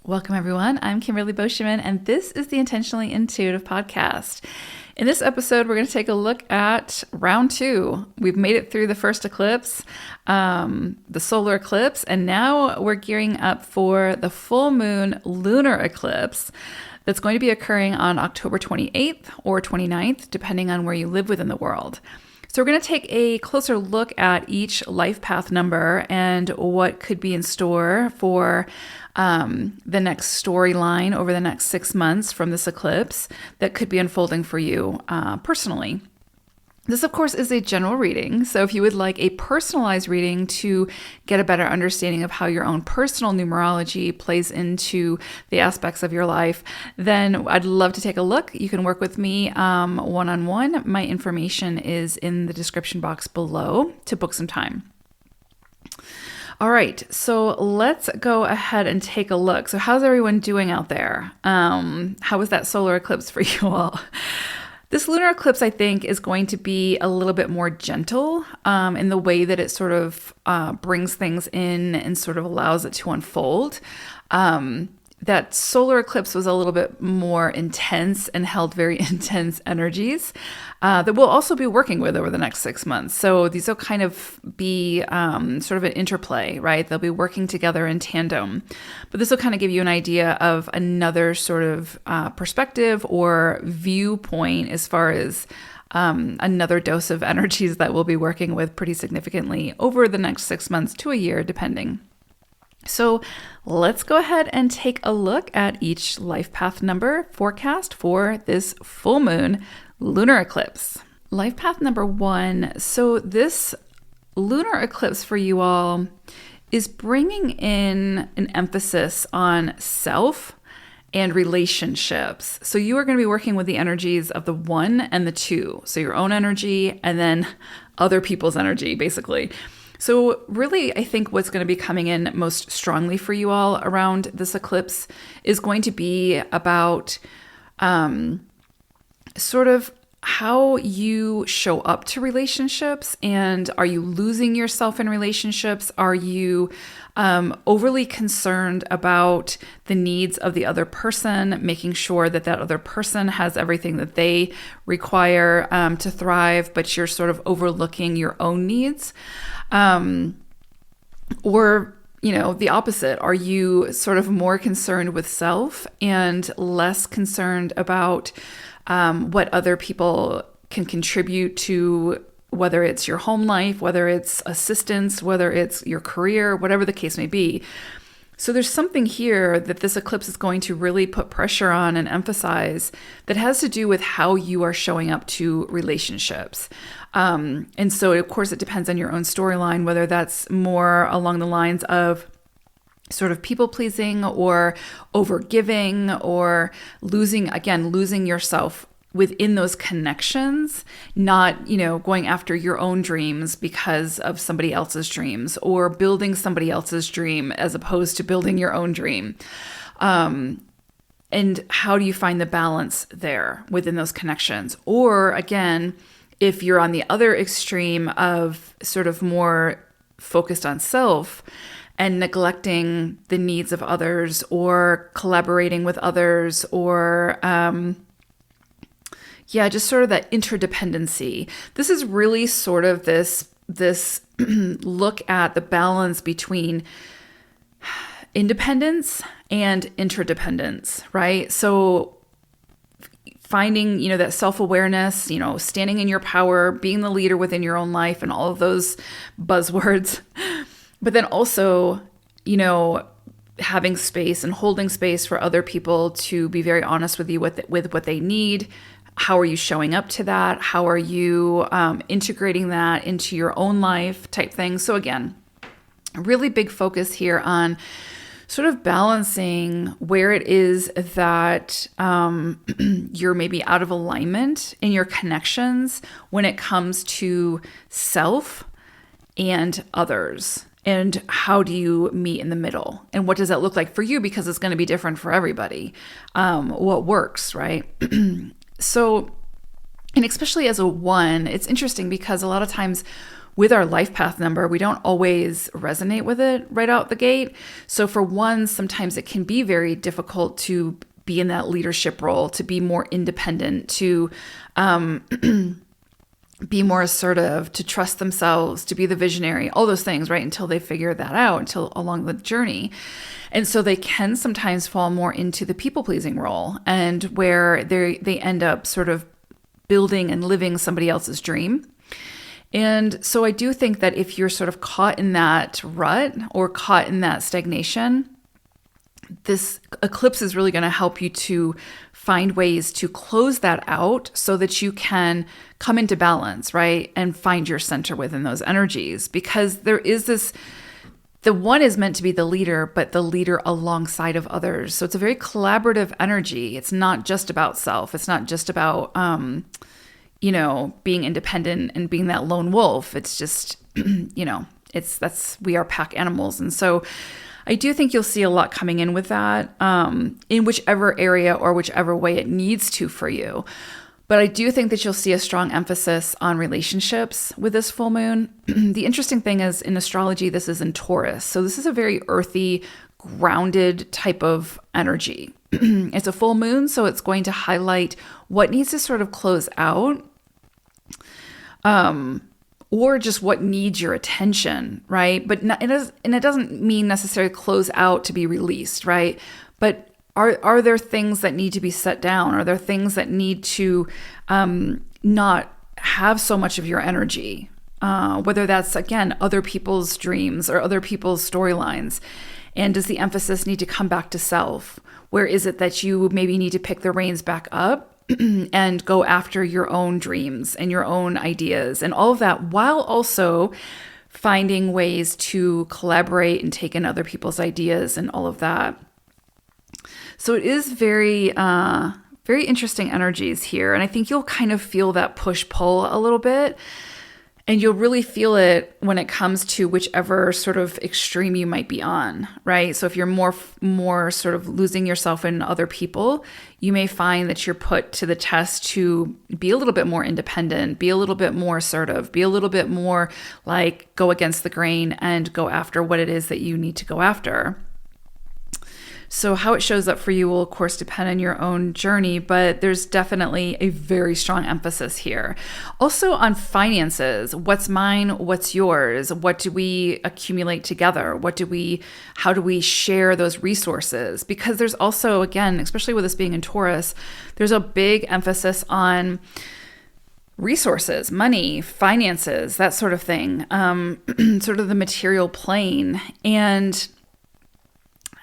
Welcome, everyone. I'm Kimberly Boschman, and this is the Intentionally Intuitive podcast. In this episode, we're going to take a look at round 2. We've made it through the first eclipse, the solar eclipse, and now we're gearing up for the full moon lunar eclipse that's going to be occurring on October 28th or 29th, depending on where you live within the world. So we're going to take a closer look at each life path number and what could be in store for the next storyline over the next 6 months from this eclipse that could be unfolding for you personally. This, of course, is a general reading. So if you would like a personalized reading to get a better understanding of how your own personal numerology plays into the aspects of your life, then I'd love to take a look. You can work with me one-on-one. My information is in the description box below to book some time. All right, so let's go ahead and take a look. So how's everyone doing out there? How was that solar eclipse for you all? This lunar eclipse, I think, is going to be a little bit more gentle in the way that it sort of brings things in and sort of allows it to unfold. That solar eclipse was a little bit more intense and held very intense energies that we'll also be working with over the next 6 months. So these will kind of be sort of an interplay, right? They'll be working together in tandem. But this will kind of give you an idea of another sort of perspective or viewpoint as far as another dose of energies that we'll be working with pretty significantly over the next 6 months to a year, depending. So let's go ahead and take a look at each life path number forecast for this full moon lunar eclipse. Life path number 1. So this lunar eclipse for you all is bringing in an emphasis on self and relationships. So you are going to be working with the energies of the 1 and the 2. So your own energy and then other people's energy, basically. So really, I think what's going to be coming in most strongly for you all around this eclipse is going to be about sort of how you show up to relationships, and are you losing yourself in relationships? Are you overly concerned about the needs of the other person, making sure that that other person has everything that they require to thrive, but you're sort of overlooking your own needs? Or, the opposite. Are you sort of more concerned with self and less concerned about what other people can contribute to, whether it's your home life, whether it's assistance, whether it's your career, whatever the case may be? So there's something here that this eclipse is going to really put pressure on and emphasize that has to do with how you are showing up to relationships. And so, of course, it depends on your own storyline, whether that's more along the lines of sort of people pleasing or overgiving or losing yourself within those connections, not, going after your own dreams because of somebody else's dreams, or building somebody else's dream as opposed to building your own dream. And how do you find the balance there within those connections? Or again, if you're on the other extreme of sort of more focused on self and neglecting the needs of others, or collaborating with others, or just sort of that interdependency. This is really sort of this look at the balance between independence and interdependence, right? So finding, that self-awareness, standing in your power, being the leader within your own life and all of those buzzwords. But then also, having space and holding space for other people to be very honest with you with what they need. How are you showing up to that? How are you integrating that into your own life type thing? So again, a really big focus here on sort of balancing where it is that you're maybe out of alignment in your connections when it comes to self and others. And how do you meet in the middle? And what does that look like for you? Because it's going to be different for everybody. What works, right? So, and especially as a 1, it's interesting because a lot of times with our life path number, we don't always resonate with it right out the gate. So for one, sometimes it can be very difficult to be in that leadership role, to be more independent, to be more assertive, to trust themselves, to be the visionary, all those things, right? Until they figure that out, until along the journey. And so they can sometimes fall more into the people-pleasing role, and where they end up sort of building and living somebody else's dream. And so I do think that if you're sort of caught in that rut or caught in that stagnation, this eclipse is really going to help you to find ways to close that out so that you can come into balance, right? And find your center within those energies, because there is this, the one is meant to be the leader, but the leader alongside of others. So it's a very collaborative energy. It's not just about self. It's not just about, being independent and being that lone wolf. It's just, we are pack animals. And so I do think you'll see a lot coming in with that, in whichever area or whichever way it needs to for you. But I do think that you'll see a strong emphasis on relationships with this full moon. The interesting thing is, in astrology, this is in Taurus. So this is a very earthy, grounded type of energy. It's a full moon, so it's going to highlight what needs to sort of close out, or just what needs your attention, right? But it doesn't mean necessarily close out to be released, right? But are there things that need to be set down? Are there things that need to not have so much of your energy? Whether that's, again, other people's dreams or other people's storylines. And does the emphasis need to come back to self? Where is it that you maybe need to pick the reins back up and go after your own dreams and your own ideas and all of that, while also finding ways to collaborate and take in other people's ideas and all of that. So it is very, very interesting energies here. And I think you'll kind of feel that push-pull a little bit. And you'll really feel it when it comes to whichever sort of extreme you might be on, right? So if you're more sort of losing yourself in other people, you may find that you're put to the test to be a little bit more independent, be a little bit more assertive, be a little bit more like go against the grain and go after what it is that you need to go after. So how it shows up for you will, of course, depend on your own journey, but there's definitely a very strong emphasis here. Also on finances, what's mine, what's yours? What do we accumulate together? How do we share those resources? Because there's also, again, especially with this being in Taurus, there's a big emphasis on resources, money, finances, that sort of thing, sort of the material plane. And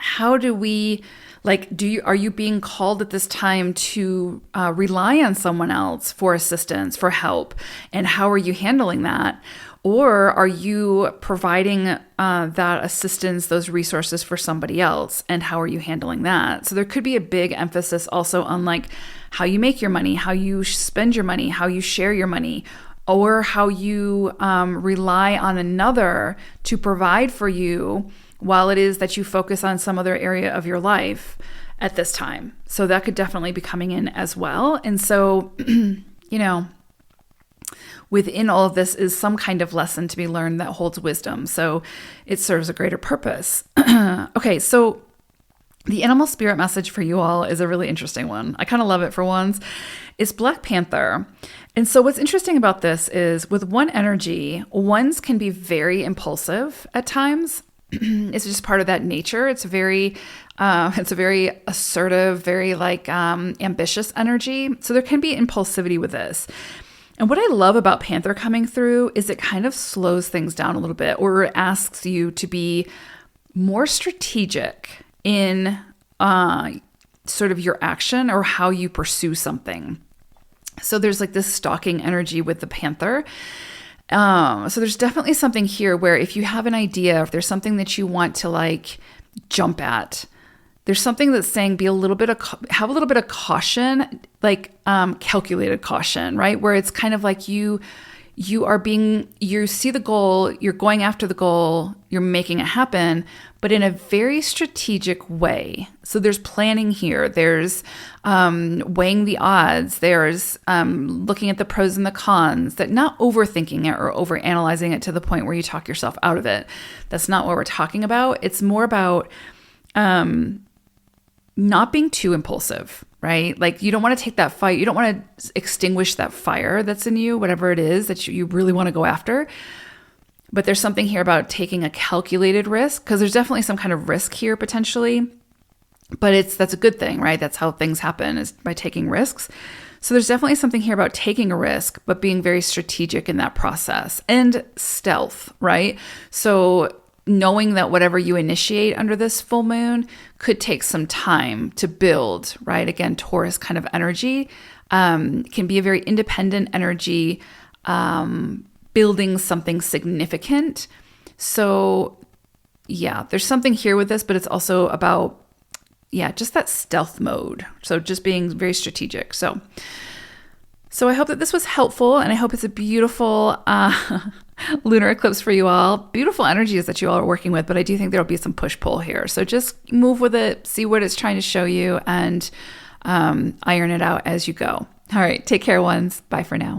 how do we, are you being called at this time to rely on someone else for assistance, for help? And how are you handling that? Or are you providing that assistance, those resources for somebody else? And how are you handling that? So there could be a big emphasis also on how you make your money, how you spend your money, how you share your money, or how you rely on another to provide for you while it is that you focus on some other area of your life at this time. So that could definitely be coming in as well. And so, within all of this is some kind of lesson to be learned that holds wisdom. So it serves a greater purpose. Okay, so the animal spirit message for you all is a really interesting one. I kind of love it for once. It's Black Panther. And so what's interesting about this is with one energy, ones can be very impulsive at times. It's just part of that nature. It's a very assertive, very ambitious energy. So there can be impulsivity with this. And what I love about Panther coming through is it kind of slows things down a little bit, or it asks you to be more strategic in sort of your action or how you pursue something. So there's this stalking energy with the Panther. So there's definitely something here where if you have an idea, if there's something that you want to jump at, there's something that's saying have a little bit of caution, calculated caution, right? Where it's kind of you you see the goal, you're going after the goal, you're making it happen, but in a very strategic way. So there's planning here. There's weighing the odds. There's looking at the pros and the cons, that not overthinking it or overanalyzing it to the point where you talk yourself out of it. That's not what we're talking about. It's more about not being too impulsive, right? Like you don't want to take that fight. You don't want to extinguish that fire that's in you, whatever it is that you really want to go after. But there's something here about taking a calculated risk, because there's definitely some kind of risk here potentially, but that's a good thing, right? That's how things happen, is by taking risks. So there's definitely something here about taking a risk, but being very strategic in that process, and stealth, right? So knowing that whatever you initiate under this full moon could take some time to build, right? Again, Taurus kind of energy can be a very independent energy, building something significant. So yeah, there's something here with this, but it's also about, just that stealth mode. So just being very strategic. So I hope that this was helpful, and I hope it's a beautiful lunar eclipse for you all. Beautiful energies that you all are working with, but I do think there'll be some push-pull here. So just move with it, see what it's trying to show you, and iron it out as you go. All right, take care, ones. Bye for now.